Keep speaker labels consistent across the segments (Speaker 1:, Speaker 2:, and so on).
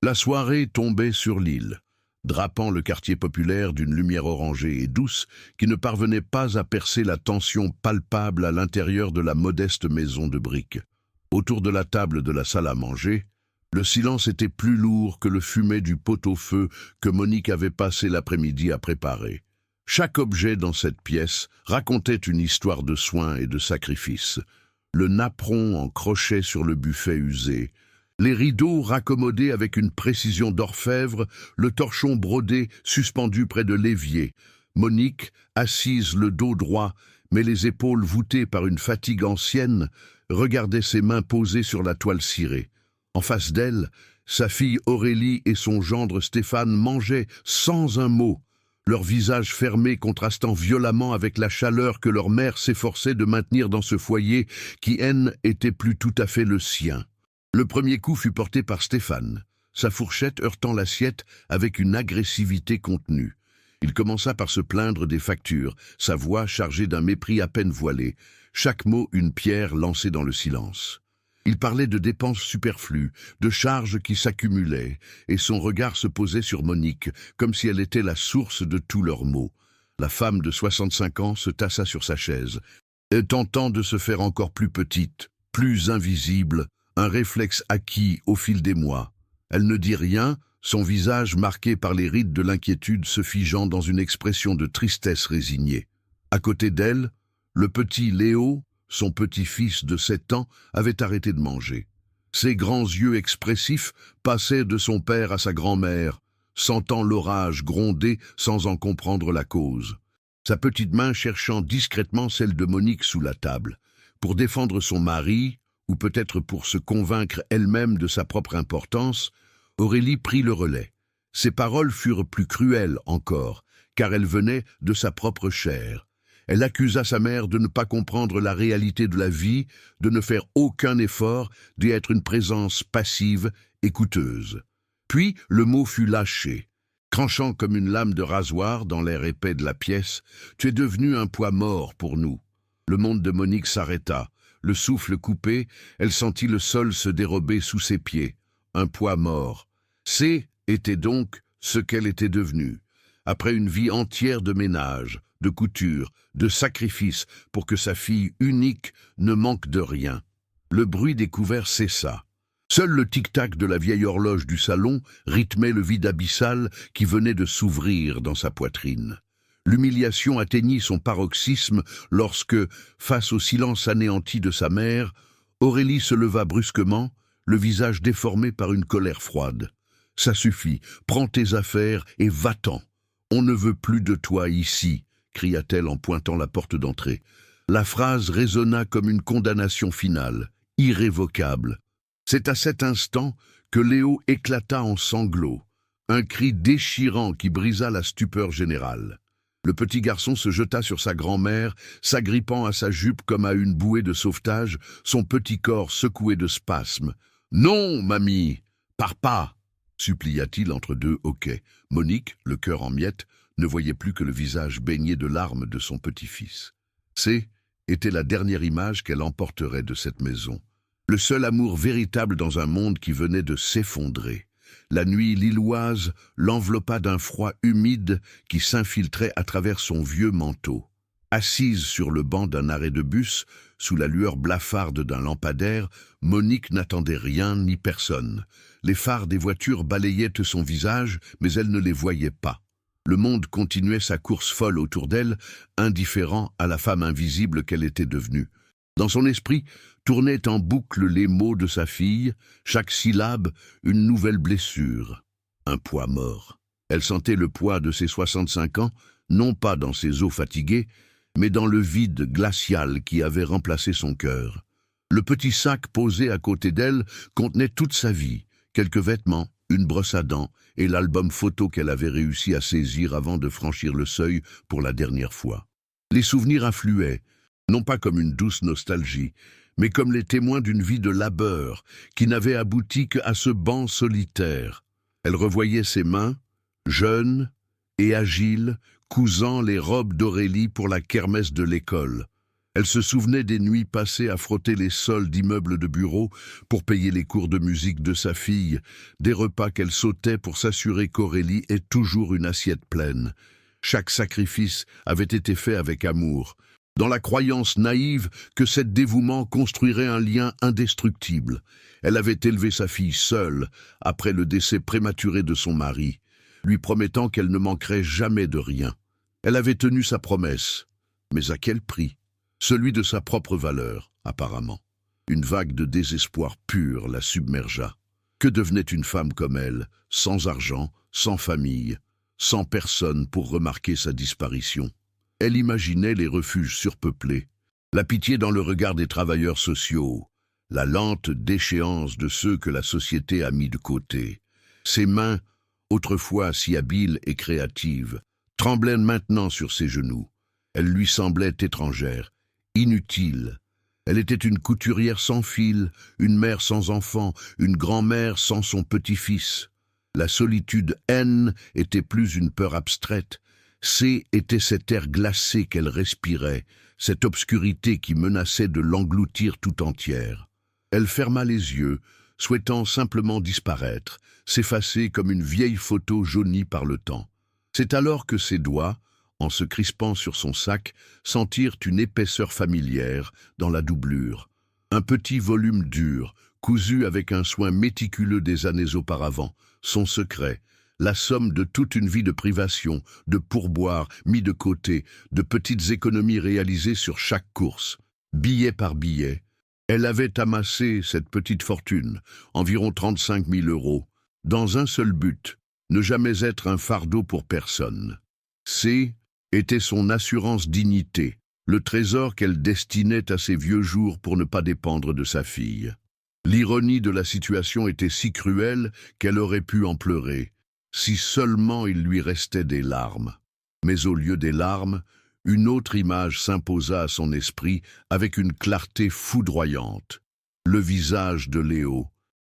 Speaker 1: La soirée tombait sur l'île, drapant le quartier populaire d'une lumière orangée et douce qui ne parvenait pas à percer la tension palpable à l'intérieur de la modeste maison de briques. Autour de la table de la salle à manger, le silence était plus lourd que le fumet du pot-au-feu que Monique avait passé l'après-midi à préparer. Chaque objet dans cette pièce racontait une histoire de soins et de sacrifice. Le napperon en crochet sur le buffet usé, les rideaux raccommodés avec une précision d'orfèvre, le torchon brodé suspendu près de l'évier. Monique, assise le dos droit, mais les épaules voûtées par une fatigue ancienne, regardait ses mains posées sur la toile cirée. En face d'elle, sa fille Aurélie et son gendre Stéphane mangeaient sans un mot, leurs visages fermés contrastant violemment avec la chaleur que leur mère s'efforçait de maintenir dans ce foyer qui, était plus tout à fait le sien. Le premier coup fut porté par Stéphane, sa fourchette heurtant l'assiette avec une agressivité contenue. Il commença par se plaindre des factures, sa voix chargée d'un mépris à peine voilé, chaque mot une pierre lancée dans le silence. Il parlait de dépenses superflues, de charges qui s'accumulaient, et son regard se posait sur Monique, comme si elle était la source de tous leurs maux. La femme de 65 ans se tassa sur sa chaise, tentant de se faire encore plus petite, plus invisible, un réflexe acquis au fil des mois. Elle ne dit rien, son visage marqué par les rides de l'inquiétude se figeant dans une expression de tristesse résignée. À côté d'elle, le petit Léo, son petit-fils de 7 ans, avait arrêté de manger. Ses grands yeux expressifs passaient de son père à sa grand-mère, sentant l'orage gronder sans en comprendre la cause. Sa petite main cherchant discrètement celle de Monique sous la table. Pour défendre son mari, ou peut-être pour se convaincre elle-même de sa propre importance, Aurélie prit le relais. Ses paroles furent plus cruelles encore, car elles venaient de sa propre chair. Elle accusa sa mère de ne pas comprendre la réalité de la vie, de ne faire aucun effort, d'y être une présence passive et coûteuse. Puis le mot fut lâché. Tranchant comme une lame de rasoir dans l'air épais de la pièce, « Tu es devenu un poids mort pour nous. » Le monde de Monique s'arrêta. Le souffle coupé, elle sentit le sol se dérober sous ses pieds. Un poids mort. Était donc ce qu'elle était devenue. Après une vie entière de ménage, de couture, de sacrifice pour que sa fille unique ne manque de rien. Le bruit des couverts cessa. Seul le tic-tac de la vieille horloge du salon rythmait le vide abyssal qui venait de s'ouvrir dans sa poitrine. L'humiliation atteignit son paroxysme lorsque, face au silence anéanti de sa mère, Aurélie se leva brusquement, le visage déformé par une colère froide. « Ça suffit, prends tes affaires et va-t'en. On ne veut plus de toi ici », cria-t-elle en pointant la porte d'entrée. La phrase résonna comme une condamnation finale, irrévocable. C'est à cet instant que Léo éclata en sanglots, un cri déchirant qui brisa la stupeur générale. Le petit garçon se jeta sur sa grand-mère, s'agrippant à sa jupe comme à une bouée de sauvetage, son petit corps secoué de spasmes. « Non, mamie, pars pas !» supplia-t-il entre deux hoquets. Monique, le cœur en miettes, ne voyait plus que le visage baigné de larmes de son petit-fils. Était la dernière image qu'elle emporterait de cette maison. Le seul amour véritable dans un monde qui venait de s'effondrer. La nuit lilloise l'enveloppa d'un froid humide qui s'infiltrait à travers son vieux manteau. Assise sur le banc d'un arrêt de bus, sous la lueur blafarde d'un lampadaire, Monique n'attendait rien ni personne. Les phares des voitures balayaient son visage, mais elle ne les voyait pas. Le monde continuait sa course folle autour d'elle, indifférent à la femme invisible qu'elle était devenue. Dans son esprit tournaient en boucle les mots de sa fille, chaque syllabe une nouvelle blessure, un poids mort. Elle sentait le poids de ses 65 ans, non pas dans ses os fatigués, mais dans le vide glacial qui avait remplacé son cœur. Le petit sac posé à côté d'elle contenait toute sa vie, quelques vêtements, une brosse à dents et l'album photo qu'elle avait réussi à saisir avant de franchir le seuil pour la dernière fois. Les souvenirs affluaient, non pas comme une douce nostalgie, mais comme les témoins d'une vie de labeur qui n'avait abouti qu'à ce banc solitaire. Elle revoyait ses mains, jeunes et agiles, cousant les robes d'Aurélie pour la kermesse de l'école. Elle se souvenait des nuits passées à frotter les sols d'immeubles de bureaux pour payer les cours de musique de sa fille, des repas qu'elle sautait pour s'assurer qu'Aurélie ait toujours une assiette pleine. Chaque sacrifice avait été fait avec amour, dans la croyance naïve que cet dévouement construirait un lien indestructible. Elle avait élevé sa fille seule, après le décès prématuré de son mari, lui promettant qu'elle ne manquerait jamais de rien. Elle avait tenu sa promesse, mais à quel prix? Celui de sa propre valeur, apparemment. Une vague de désespoir pur la submergea. Que devenait une femme comme elle, sans argent, sans famille, sans personne pour remarquer sa disparition? Elle imaginait les refuges surpeuplés, la pitié dans le regard des travailleurs sociaux, la lente déchéance de ceux que la société a mis de côté. Ses mains, autrefois si habiles et créatives, tremblaient maintenant sur ses genoux. Elle lui semblait étrangère, inutile. Elle était une couturière sans fil, une mère sans enfant, une grand-mère sans son petit-fils. La solitude N était plus une peur abstraite. C était cet air glacé qu'elle respirait, cette obscurité qui menaçait de l'engloutir tout entière. Elle ferma les yeux, souhaitant simplement disparaître, s'effacer comme une vieille photo jaunie par le temps. C'est alors que ses doigts, en se crispant sur son sac, sentirent une épaisseur familière dans la doublure. Un petit volume dur, cousu avec un soin méticuleux des années auparavant, son secret, la somme de toute une vie de privation, de pourboires mis de côté, de petites économies réalisées sur chaque course. Billet par billet, elle avait amassé cette petite fortune, environ 35 000 €, dans un seul but, ne jamais être un fardeau pour personne. C était son assurance dignité, le trésor qu'elle destinait à ses vieux jours pour ne pas dépendre de sa fille. L'ironie de la situation était si cruelle qu'elle aurait pu en pleurer, si seulement il lui restait des larmes. Mais au lieu des larmes, une autre image s'imposa à son esprit avec une clarté foudroyante. Le visage de Léo,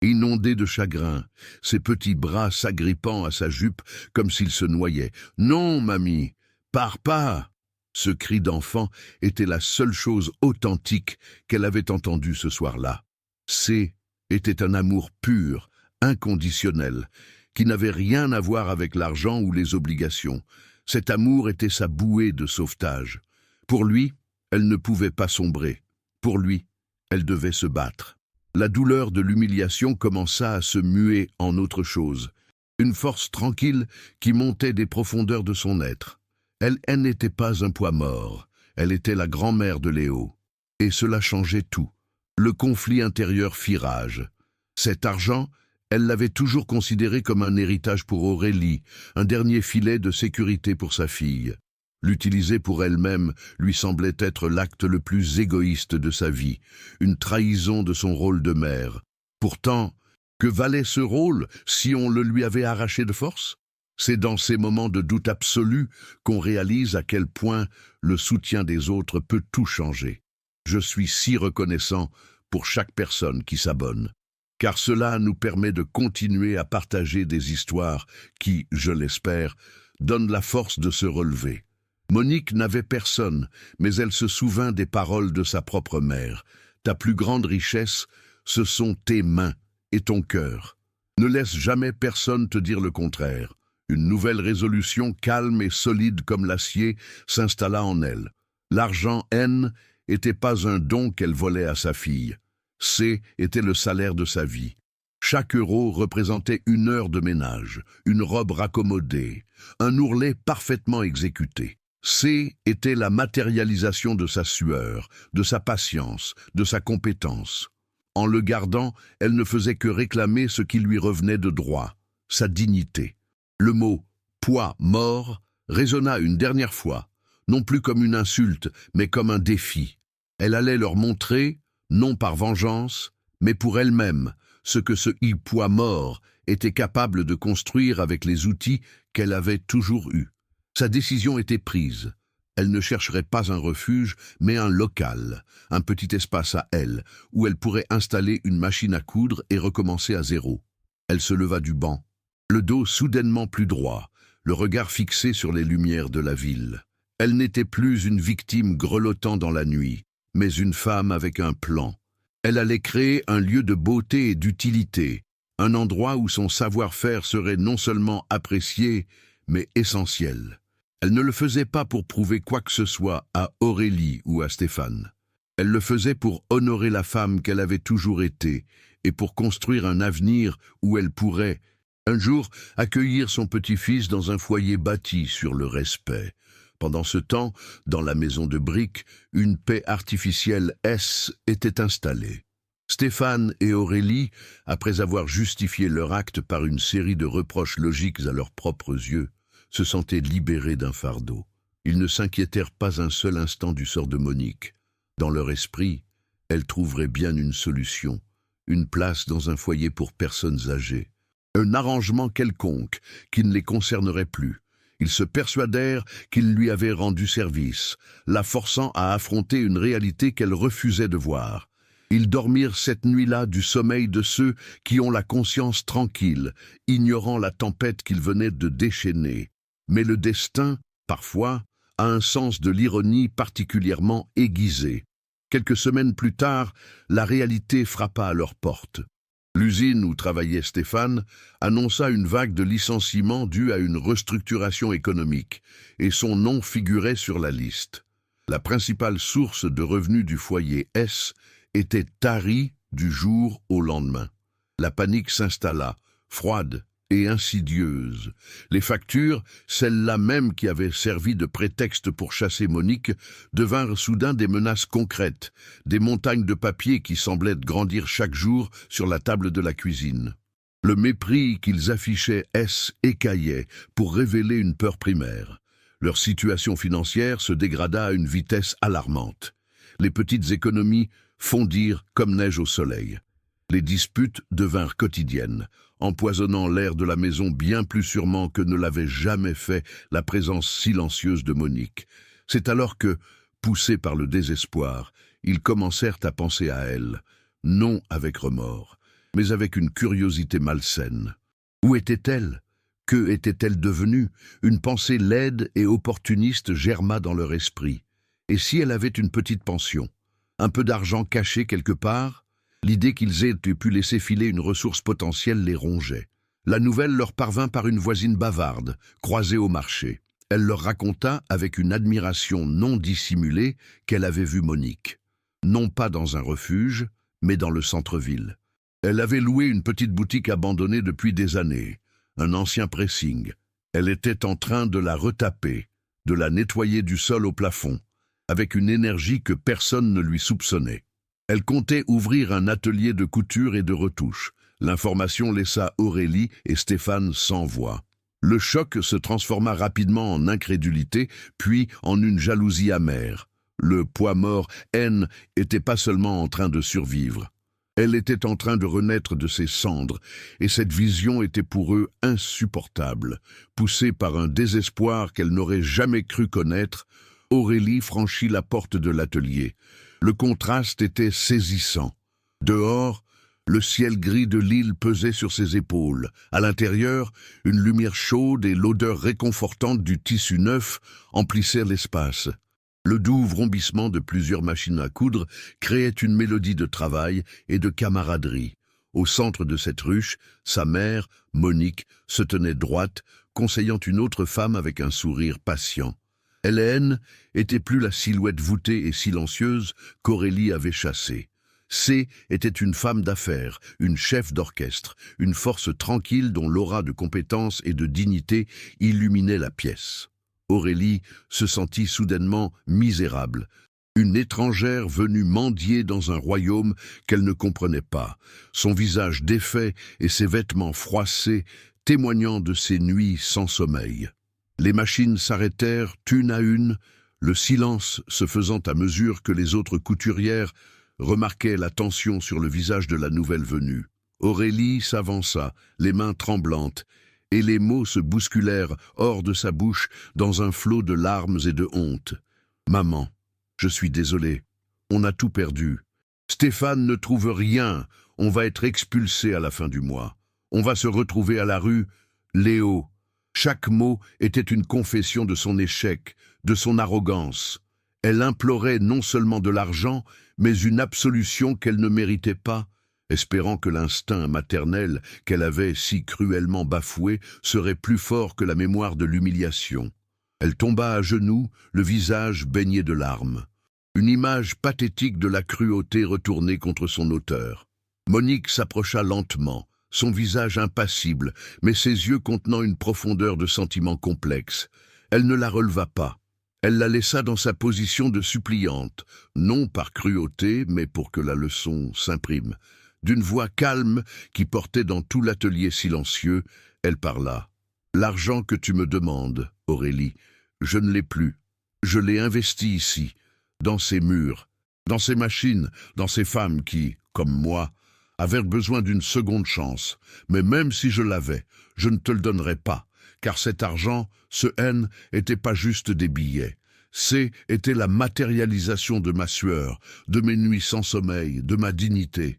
Speaker 1: inondé de chagrin, ses petits bras s'agrippant à sa jupe comme s'il se noyait. « Non, mamie, pars pas !» Ce cri d'enfant était la seule chose authentique qu'elle avait entendue ce soir-là. C était un amour pur, inconditionnel, qui n'avait rien à voir avec l'argent ou les obligations. Cet amour était sa bouée de sauvetage. Pour lui, elle ne pouvait pas sombrer. Pour lui, elle devait se battre. La douleur de l'humiliation commença à se muer en autre chose, une force tranquille qui montait des profondeurs de son être. Elle n'était pas un poids mort, elle était la grand-mère de Léo. Et cela changeait tout. Le conflit intérieur fit rage. Cet argent, elle l'avait toujours considéré comme un héritage pour Aurélie, un dernier filet de sécurité pour sa fille. L'utiliser pour elle-même lui semblait être l'acte le plus égoïste de sa vie, une trahison de son rôle de mère. Pourtant, que valait ce rôle si on le lui avait arraché de force? C'est dans ces moments de doute absolu qu'on réalise à quel point le soutien des autres peut tout changer. Je suis si reconnaissant pour chaque personne qui s'abonne, car cela nous permet de continuer à partager des histoires qui, je l'espère, donnent la force de se relever. Monique n'avait personne, mais elle se souvint des paroles de sa propre mère. Ta plus grande richesse, ce sont tes mains et ton cœur. Ne laisse jamais personne te dire le contraire. Une nouvelle résolution calme et solide comme l'acier s'installa en elle. L'argent N n'était pas un don qu'elle volait à sa fille. C était le salaire de sa vie. Chaque euro représentait 1 heure de ménage, une robe raccommodée, un ourlet parfaitement exécuté. C était la matérialisation de sa sueur, de sa patience, de sa compétence. En le gardant, elle ne faisait que réclamer ce qui lui revenait de droit, sa dignité. Le mot « poids mort » résonna une dernière fois, non plus comme une insulte, mais comme un défi. Elle allait leur montrer, non par vengeance, mais pour elle-même, ce que ce poids mort était capable de construire avec les outils qu'elle avait toujours eus. Sa décision était prise. Elle ne chercherait pas un refuge, mais un local, un petit espace à elle, où elle pourrait installer une machine à coudre et recommencer à zéro. Elle se leva du banc, le dos soudainement plus droit, le regard fixé sur les lumières de la ville. Elle n'était plus une victime grelottant dans la nuit. mais une femme avec un plan. Elle allait créer un lieu de beauté et d'utilité, un endroit où son savoir-faire serait non seulement apprécié, mais essentiel. Elle ne le faisait pas pour prouver quoi que ce soit à Aurélie ou à Stéphane. Elle le faisait pour honorer la femme qu'elle avait toujours été et pour construire un avenir où elle pourrait, un jour, accueillir son petit-fils dans un foyer bâti sur le respect. Pendant ce temps, dans la maison de briques, une paix artificielle était installée. Stéphane et Aurélie, après avoir justifié leur acte par une série de reproches logiques à leurs propres yeux, se sentaient libérés d'un fardeau. Ils ne s'inquiétèrent pas un seul instant du sort de Monique. Dans leur esprit, elle trouverait bien une solution, une place dans un foyer pour personnes âgées, un arrangement quelconque qui ne les concernerait plus. Ils se persuadèrent qu'ils lui avaient rendu service, la forçant à affronter une réalité qu'elle refusait de voir. Ils dormirent cette nuit-là du sommeil de ceux qui ont la conscience tranquille, ignorant la tempête qu'ils venaient de déchaîner. Mais le destin, parfois, a un sens de l'ironie particulièrement aiguisé. Quelques semaines plus tard, la réalité frappa à leur porte. L'usine où travaillait Stéphane annonça une vague de licenciements due à une restructuration économique, et son nom figurait sur la liste. La principale source de revenus du foyer était tarie du jour au lendemain. La panique s'installa, froide et insidieuse. Les factures, celles-là même qui avaient servi de prétexte pour chasser Monique, devinrent soudain des menaces concrètes, des montagnes de papier qui semblaient grandir chaque jour sur la table de la cuisine. Le mépris qu'ils affichaient écaillait pour révéler une peur primaire. Leur situation financière se dégrada à une vitesse alarmante. Les petites économies fondirent comme neige au soleil. Les disputes devinrent quotidiennes, empoisonnant l'air de la maison bien plus sûrement que ne l'avait jamais fait la présence silencieuse de Monique. C'est alors que, poussés par le désespoir, ils commencèrent à penser à elle, non avec remords, mais avec une curiosité malsaine. Où était-elle? Que était-elle devenue? Une pensée laide et opportuniste germa dans leur esprit. Et si elle avait une petite pension? Un peu d'argent caché quelque part? L'idée qu'ils aient pu laisser filer une ressource potentielle les rongeait. La nouvelle leur parvint par une voisine bavarde, croisée au marché. Elle leur raconta, avec une admiration non dissimulée, qu'elle avait vu Monique. Non pas dans un refuge, mais dans le centre-ville. Elle avait loué une petite boutique abandonnée depuis des années, un ancien pressing. Elle était en train de la retaper, de la nettoyer du sol au plafond, avec une énergie que personne ne lui soupçonnait. Elle comptait ouvrir un atelier de couture et de retouche. L'information laissa Aurélie et Stéphane sans voix. Le choc se transforma rapidement en incrédulité, puis en une jalousie amère. Le poids mort haine était pas seulement en train de survivre. Elle était en train de renaître de ses cendres, et cette vision était pour eux insupportable. Poussée par un désespoir qu'elle n'aurait jamais cru connaître, Aurélie franchit la porte de l'atelier. Le contraste était saisissant. Dehors, le ciel gris de l'île pesait sur ses épaules. À l'intérieur, une lumière chaude et l'odeur réconfortante du tissu neuf emplissaient l'espace. Le doux vrombissement de plusieurs machines à coudre créait une mélodie de travail et de camaraderie. Au centre de cette ruche, sa mère, Monique, se tenait droite, conseillant une autre femme avec un sourire patient. Hélène était plus la silhouette voûtée et silencieuse qu'Aurélie avait chassée. C était une femme d'affaires, une chef d'orchestre, une force tranquille dont l'aura de compétence et de dignité illuminait la pièce. Aurélie se sentit soudainement misérable, une étrangère venue mendier dans un royaume qu'elle ne comprenait pas, son visage défait et ses vêtements froissés témoignant de ses nuits sans sommeil. Les machines s'arrêtèrent une à une, le silence se faisant à mesure que les autres couturières remarquaient la tension sur le visage de la nouvelle venue. Aurélie s'avança, les mains tremblantes, et les mots se bousculèrent hors de sa bouche dans un flot de larmes et de honte. « Maman, je suis désolée, on a tout perdu. Stéphane ne trouve rien, on va être expulsé à la fin du mois. On va se retrouver à la rue, Léo. » Chaque mot était une confession de son échec, de son arrogance. Elle implorait non seulement de l'argent, mais une absolution qu'elle ne méritait pas, espérant que l'instinct maternel qu'elle avait si cruellement bafoué serait plus fort que la mémoire de l'humiliation. Elle tomba à genoux, le visage baigné de larmes. Une image pathétique de la cruauté retournée contre son auteur. Monique s'approcha lentement, son visage impassible, mais ses yeux contenant une profondeur de sentiment complexe. Elle ne la releva pas. Elle la laissa dans sa position de suppliante, non par cruauté, mais pour que la leçon s'imprime. D'une voix calme qui portait dans tout l'atelier silencieux, elle parla. « L'argent que tu me demandes, Aurélie, je ne l'ai plus. Je l'ai investi ici, dans ces murs, dans ces machines, dans ces femmes qui, comme moi, avaient besoin d'une seconde chance. Mais même si je l'avais, je ne te le donnerais pas, car cet argent, ce haine, n'était pas juste des billets. Était la matérialisation de ma sueur, de mes nuits sans sommeil, de ma dignité.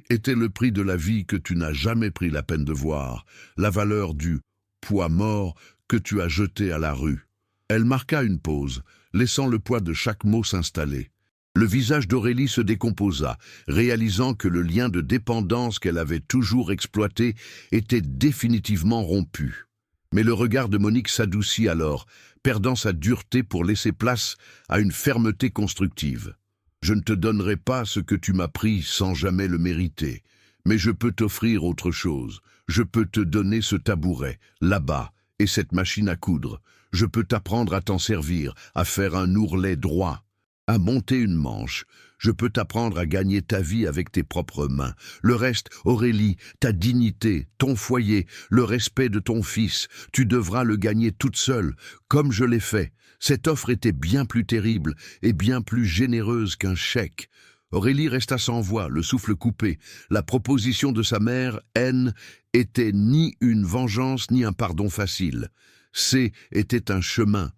Speaker 1: Était le prix de la vie que tu n'as jamais pris la peine de voir, la valeur du poids mort que tu as jeté à la rue. » Elle marqua une pause, laissant le poids de chaque mot s'installer. Le visage d'Aurélie se décomposa, réalisant que le lien de dépendance qu'elle avait toujours exploité était définitivement rompu. Mais le regard de Monique s'adoucit alors, perdant sa dureté pour laisser place à une fermeté constructive. « Je ne te donnerai pas ce que tu m'as pris sans jamais le mériter, mais je peux t'offrir autre chose. Je peux te donner ce tabouret, là-bas, et cette machine à coudre. Je peux t'apprendre à t'en servir, à faire un ourlet droit, à monter une manche. Je peux t'apprendre à gagner ta vie avec tes propres mains. Le reste, Aurélie, ta dignité, ton foyer, le respect de ton fils, tu devras le gagner toute seule, comme je l'ai fait. » Cette offre était bien plus terrible et bien plus généreuse qu'un chèque. Aurélie resta sans voix, le souffle coupé. La proposition de sa mère, Haine, était ni une vengeance ni un pardon facile. Était un chemin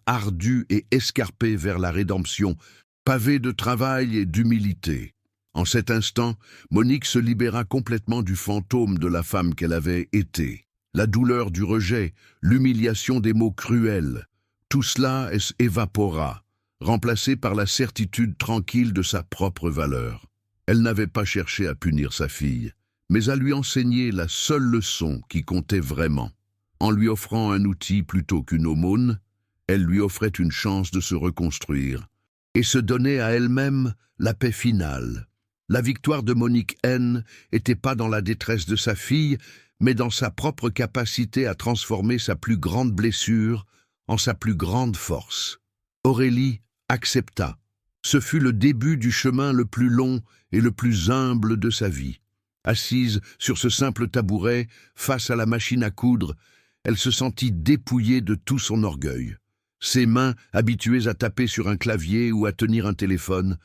Speaker 1: ardu et escarpé vers la rédemption, pavé de travail et d'humilité. En cet instant, Monique se libéra complètement du fantôme de la femme qu'elle avait été. La douleur du rejet, l'humiliation des mots cruels, tout cela évapora, remplacé par la certitude tranquille de sa propre valeur. Elle n'avait pas cherché à punir sa fille, mais à lui enseigner la seule leçon qui comptait vraiment. En lui offrant un outil plutôt qu'une aumône, elle lui offrait une chance de se reconstruire et se donner à elle-même la paix finale. La victoire de Monique N n'était pas dans la détresse de sa fille, mais dans sa propre capacité à transformer sa plus grande blessure en sa plus grande force. Aurélie accepta. Ce fut le début du chemin le plus long et le plus humble de sa vie. Assise sur ce simple tabouret, face à la machine à coudre, elle se sentit dépouillée de tout son orgueil. Ses mains, habituées à taper sur un clavier ou à tenir un téléphone,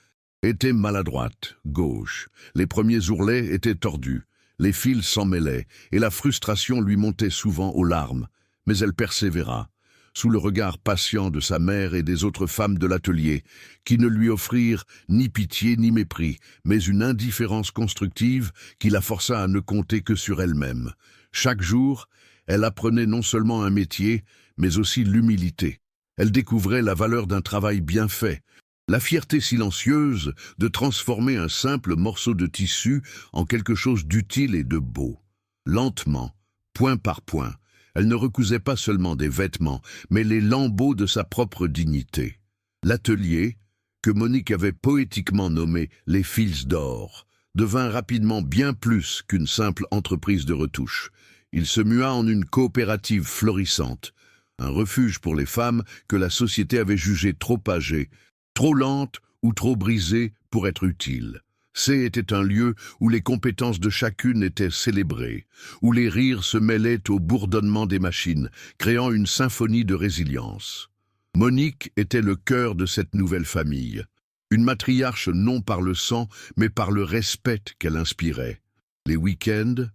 Speaker 1: étaient maladroites, gauches. Les premiers ourlets étaient tordus, les fils s'en mêlaient, et la frustration lui montait souvent aux larmes. Mais elle persévéra, sous le regard patient de sa mère et des autres femmes de l'atelier, qui ne lui offrirent ni pitié ni mépris, mais une indifférence constructive qui la força à ne compter que sur elle-même. Chaque jour, elle apprenait non seulement un métier, mais aussi l'humilité. Elle découvrait la valeur d'un travail bien fait, la fierté silencieuse de transformer un simple morceau de tissu en quelque chose d'utile et de beau. Lentement, point par point, elle ne recousait pas seulement des vêtements, mais les lambeaux de sa propre dignité. L'atelier, que Monique avait poétiquement nommé « les fils d'or », devint rapidement bien plus qu'une simple entreprise de retouche. Il se mua en une coopérative florissante, un refuge pour les femmes que la société avait jugées trop âgées, trop lentes ou trop brisées pour être utiles. Était un lieu où les compétences de chacune étaient célébrées, où les rires se mêlaient au bourdonnement des machines, créant une symphonie de résilience. Monique était le cœur de cette nouvelle famille, une matriarche non par le sang, mais par le respect qu'elle inspirait. Les week-ends,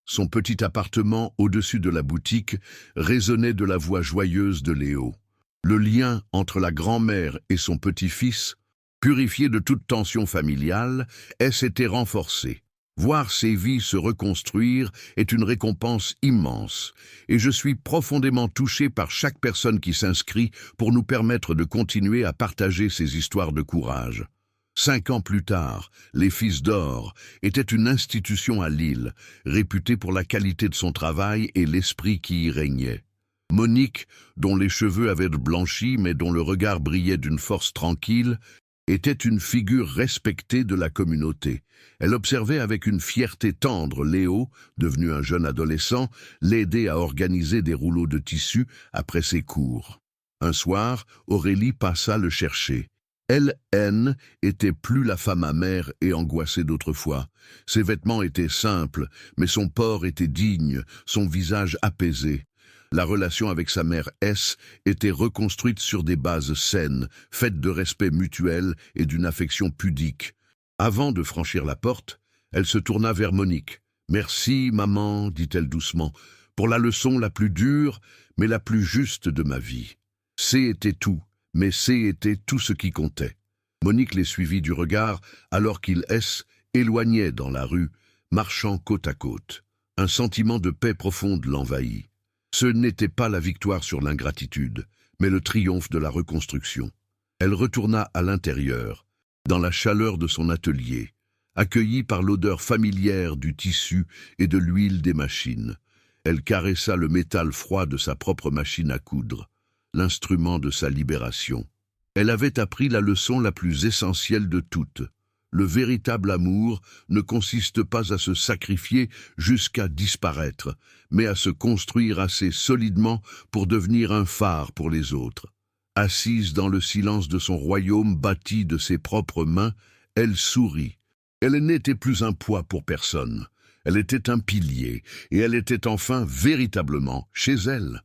Speaker 1: son petit appartement au-dessus de la boutique résonnait de la voix joyeuse de Léo. Le lien entre la grand-mère et son petit-fils, purifié de toute tension familiale, s'était renforcé. Voir ces vies se reconstruire est une récompense immense, et je suis profondément touché par chaque personne qui s'inscrit pour nous permettre de continuer à partager ces histoires de courage. 5 ans plus tard, les Fils d'Or étaient une institution à Lille, réputée pour la qualité de son travail et l'esprit qui y régnait. Monique, dont les cheveux avaient blanchi mais dont le regard brillait d'une force tranquille, était une figure respectée de la communauté. Elle observait avec une fierté tendre Léo, devenu un jeune adolescent, l'aider à organiser des rouleaux de tissu après ses cours. Un soir, Aurélie passa le chercher. Elle était plus la femme amère et angoissée d'autrefois. Ses vêtements étaient simples, mais son port était digne, son visage apaisé. La relation avec sa mère S était reconstruite sur des bases saines, faites de respect mutuel et d'une affection pudique. Avant de franchir la porte, elle se tourna vers Monique. « Merci, maman, dit-elle doucement, pour la leçon la plus dure, mais la plus juste de ma vie. C était tout, mais C était tout ce qui comptait. » Monique les suivit du regard alors qu'ils éloignaient dans la rue, marchant côte à côte. Un sentiment de paix profonde l'envahit. Ce n'était pas la victoire sur l'ingratitude, mais le triomphe de la reconstruction. Elle retourna à l'intérieur, dans la chaleur de son atelier, accueillie par l'odeur familière du tissu et de l'huile des machines. Elle caressa le métal froid de sa propre machine à coudre, l'instrument de sa libération. Elle avait appris la leçon la plus essentielle de toutes. Le véritable amour ne consiste pas à se sacrifier jusqu'à disparaître, mais à se construire assez solidement pour devenir un phare pour les autres. Assise dans le silence de son royaume bâti de ses propres mains, elle sourit. Elle n'était plus un poids pour personne. Elle était un pilier, et elle était enfin véritablement chez elle.